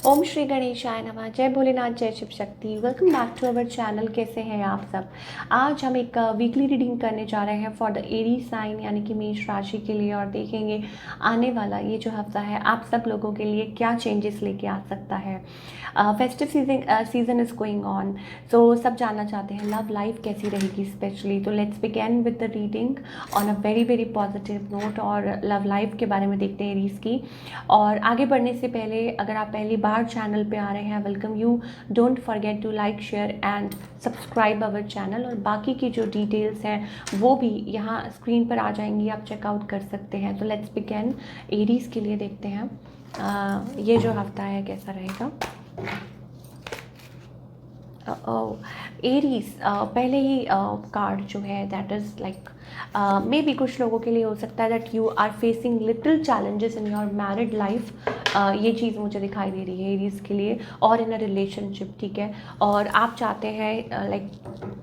ओम श्री गणेशाय नमः। जय भोलेनाथ, जय Shiv Shakti. Welcome back to our channel. कैसे हैं आप सब। आज हम एक वीकली रीडिंग करने जा रहे हैं फॉर द एरी साइन यानी कि मेष राशि के लिए, और देखेंगे आने वाला ये जो हफ्ता है आप सब लोगों के लिए क्या चेंजेस लेके आ सकता है। Festive season is going on, so सब जानना चाहते हैं लव लाइफ कैसी रहेगी स्पेशली। तो let's begin with the reading on a very very positive note, और लव लाइफ के बारे में देखते हैं एरीज की। और आगे बढ़ने से पहले अगर आप पहली बार चैनल पे आ रहे हैं, welcome you. Don't forget to like, share and subscribe our channel. और बाकी की जो डिटेल्स हैं वो भी यहाँ स्क्रीन पर आ जाएंगी, आप चेकआउट कर सकते हैं। तो लेट्स बिगिन। एरीज के लिए देखते हैं ये जो हफ्ता है कैसा रहेगा। एरीज पहले ही कार्ड जो है that is like maybe कुछ लोगों के लिए हो सकता है that you are facing little challenges in your married life. ये चीज़ मुझे दिखाई दे रही है एरीज के लिए, और इन अ रिलेशनशिप, ठीक है। और आप चाहते हैं लाइक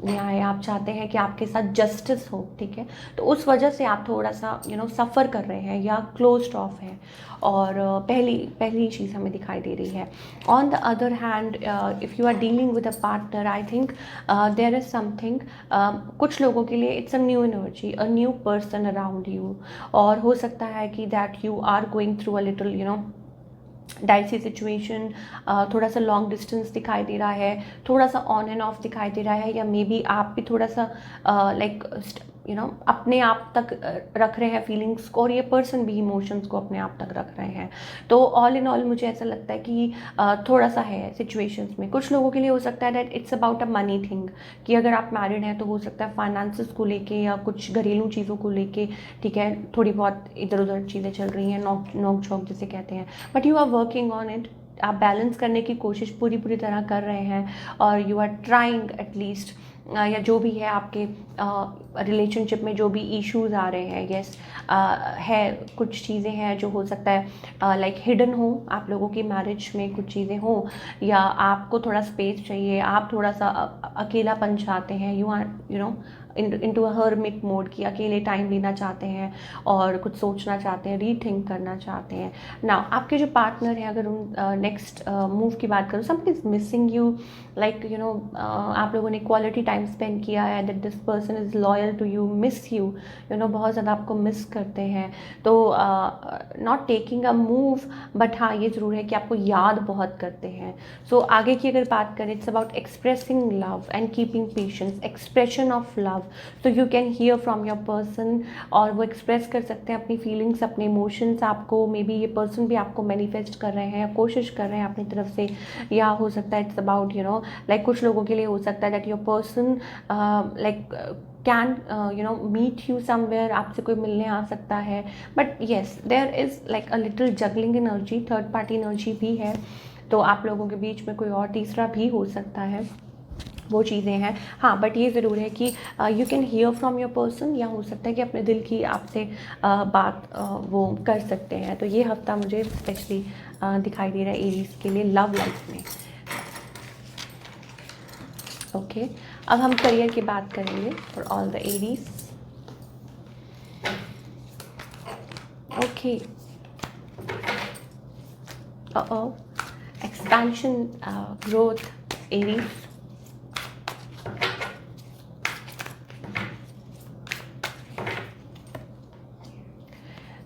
न्याय, आप चाहते हैं कि आपके साथ जस्टिस हो, ठीक है। तो उस वजह से आप थोड़ा सा सफ़र कर रहे हैं या क्लोज्ड ऑफ है, और पहली चीज़ हमें दिखाई दे रही है। On the other hand, if you are dealing with a partner, I think there is something, कुछ लोगों के लिए it's a new energy, a new person around you. और हो सकता है कि that you are going through a little dicey situation. थोड़ा सा लॉन्ग डिस्टेंस दिखाई दे रहा है, थोड़ा सा ऑन एंड ऑफ दिखाई दे रहा है, या मे बी आप भी थोड़ा सा लाइक अपने आप तक रख रहे हैं फीलिंग्स को, और ये पर्सन भी इमोशंस को अपने आप तक रख रहे हैं। तो ऑल इन ऑल मुझे ऐसा लगता है कि थोड़ा सा है सिचुएशंस में। कुछ लोगों के लिए हो सकता है that it's about a money thing, कि अगर आप मैरिड हैं तो हो सकता है फाइनेंसेस को लेके या कुछ घरेलू चीज़ों को लेके, ठीक है, थोड़ी बहुत इधर उधर चीज़ें चल रही हैं, नोक झोंक जिसे कहते हैं। But you are working on it. आप बैलेंस करने की कोशिश पूरी तरह कर रहे हैं, और यू आर ट्राइंग एटलीस्ट, या जो भी है आपके रिलेशनशिप में जो भी इश्यूज आ रहे हैं, यस है कुछ चीज़ें हैं जो हो सकता है लाइक हिडन हो आप लोगों की मैरिज में, कुछ चीज़ें हो, या आपको थोड़ा स्पेस चाहिए, आप थोड़ा सा अकेलापन चाहते हैं, you are into a hermit mode, की अकेले टाइम लेना चाहते हैं और कुछ सोचना चाहते हैं, रीथिंक करना चाहते हैं ना। आपके जो पार्टनर हैं, अगर उन नेक्स्ट मूव की बात करूँ, something is missing you, like आप लोगों ने क्वालिटी टाइम स्पेंड किया है, that this person is loyal to you, miss you, बहुत ज़्यादा आपको मिस करते हैं। तो not taking a move, but हाँ ये ज़रूर है कि आपको याद बहुत करते हैं। सो आगे की अगर बात करें, it's about expressing love and keeping patience, expression of love. तो you can hear from your person, और वो एक्सप्रेस कर सकते हैं अपनी फीलिंग्स, अपने इमोशंस आपको। मे बी ये पर्सन भी आपको मैनिफेस्ट कर रहे हैं या कोशिश कर रहे हैं अपनी तरफ से, या हो सकता है इट्स अबाउट लाइक कुछ लोगों के लिए हो सकता है that your person like can meet you somewhere, आपसे कोई मिलने आ सकता है। But yes there is like a little juggling energy, third party energy भी है। तो आप लोगों के बीच में कोई और तीसरा भी हो सकता है, वो चीज़ें हैं। हाँ, बट ये ज़रूर है कि you can hear from your person, या हो सकता है कि अपने दिल की आपसे बात वो कर सकते हैं। तो ये हफ्ता मुझे स्पेशली दिखाई दे रहा है एरीज के लिए लव लाइफ में। ओके, अब हम करियर की बात करेंगे for all the Aries. Okay, expansion, growth, Aries.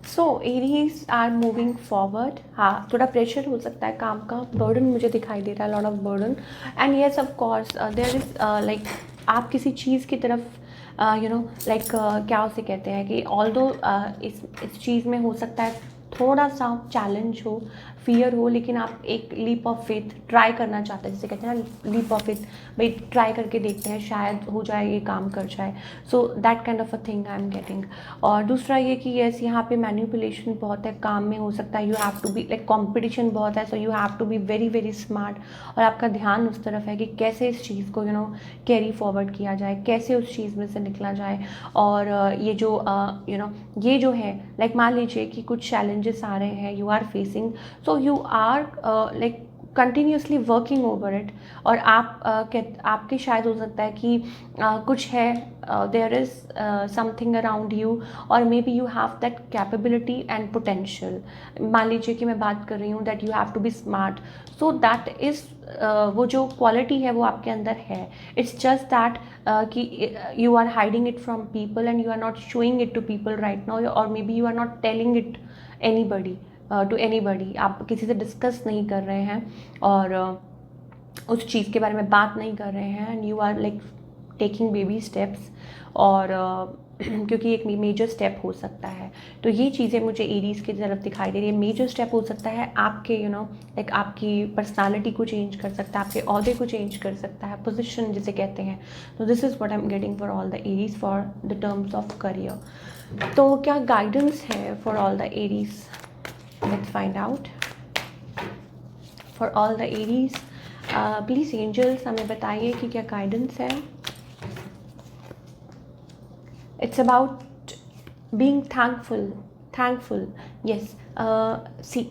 So Aries are moving forward. हाँ, थोड़ा प्रेशर हो सकता है काम का, बर्डन मुझे दिखाई दे रहा है, lot of burden. And yes of course there is like आप किसी चीज़ की तरफ लाइक क्या उसे कहते हैं कि ऑल्दो इस चीज़ में हो सकता है थोड़ा सा चैलेंज हो, फियर हो, लेकिन आप एक लीप ऑफ फेथ ट्राई करना चाहते हैं, जिसे कहते हैं ना लीप ऑफ फेथ, भाई ट्राई करके देखते हैं शायद हो जाए, ये काम कर जाए। So that kind of a thing I am getting. और दूसरा ये कि यस यहाँ पे मैनिपुलेशन बहुत है काम में, हो सकता है you have to be like competition बहुत है, so you have to be very very smart, और आपका ध्यान उस तरफ है कि कैसे इस चीज़ को कैरी फॉरवर्ड किया जाए, कैसे उस चीज़ में से निकला जाए। और ये जो ये जो है लाइक मान लीजिए कि कुछ चैलेंजेस आ रहे हैं, you are facing, so you are like continuously working over it, और आपके शायद हो सकता है कि कुछ है, there is something around you, और maybe you have that capability and potential. मान लीजिए कि मैं बात कर रही हूँ that you have to be smart, so that is वो जो क्वालिटी है वो आपके अंदर है। इट्स जस्ट दैट कि you are hiding it from people and you are not showing it to people right now, और maybe you are not telling it anybody, to anybody. आप किसी से डिस्कस नहीं कर रहे हैं और उस चीज़ के बारे में बात नहीं कर रहे हैं, and you are like taking baby steps, और क्योंकि एक मेजर स्टेप हो सकता है। तो ये चीज़ें मुझे एरीज़ की तरफ दिखाई दे रही है। मेजर स्टेप हो सकता है आपके लाइक आपकी पर्सनालिटी को चेंज कर सकता है, आपके ओहदे को चेंज कर सकता है, पोजीशन जिसे कहते हैं। तो this is what I am getting for all the Aries for the terms of career. तो क्या गाइडेंस है for all the Aries? Let's find out for all the Aries. Please angels हमें बताइए कि क्या गाइडेंस है। It's about being thankful, yes. See,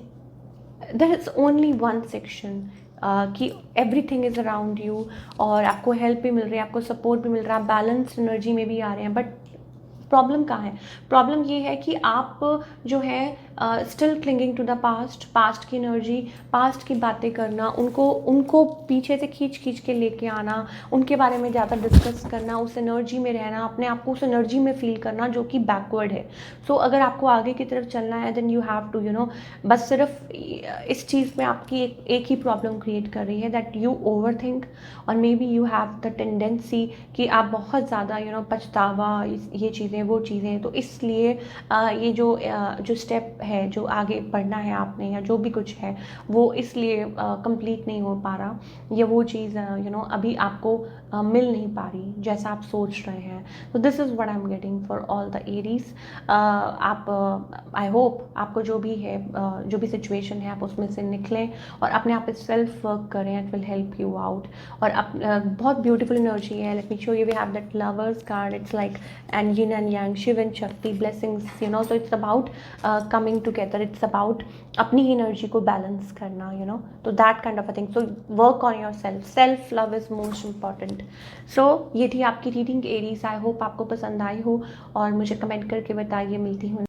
there is only one section कि everything is around you, और आपको हेल्प भी मिल रही है, आपको सपोर्ट भी मिल रहा है, बैलेंस्ड एनर्जी में भी आ रहे हैं। बट प्रॉब्लम कहाँ है? प्रॉब्लम ये है कि आप जो है still clinging to the past की एनर्जी, पास्ट की बातें करना, उनको पीछे से खींच के लेके आना, उनके बारे में ज़्यादा डिस्कस करना, उस एनर्जी में रहना, अपने आप को उस एनर्जी में फील करना जो कि बैकवर्ड है। सो अगर आपको आगे की तरफ चलना है देन यू हैव टू बस सिर्फ इस चीज़ में आपकी एक ही प्रॉब्लम क्रिएट कर रही है, दैट यू ओवर थिंक, और maybe you have the tendency कि आप बहुत ज़्यादा पछतावा, ये चीज़ें वो चीज़ें। तो इसलिए ये जो स्टेप है, जो आगे बढ़ना है आपने, या जो भी कुछ है वो इसलिए कंप्लीट नहीं हो पा रहा, या वो चीज़ अभी आपको मिल नहीं पा रही जैसा आप सोच रहे हैं। तो this is what I am getting for all the Aries. आप आई होप आपको जो भी है, जो भी सिचुएशन है, आप उसमें से निकलें और अपने आप पे सेल्फ वर्क करें। It will help you out. और बहुत ब्यूटीफुल एनर्जी है। Let me show you, we have that lovers card. It's like and yin and yang, Shiv and Shakti, blessings, so it's about coming together, it's about अपनी energy को balance करना, तो that kind of a thing. So work on your self love is most important. So ये थी आपकी reading Aries. I hope आपको पसंद आई हो, और मुझे कमेंट करके बताइए। मिलती हूँ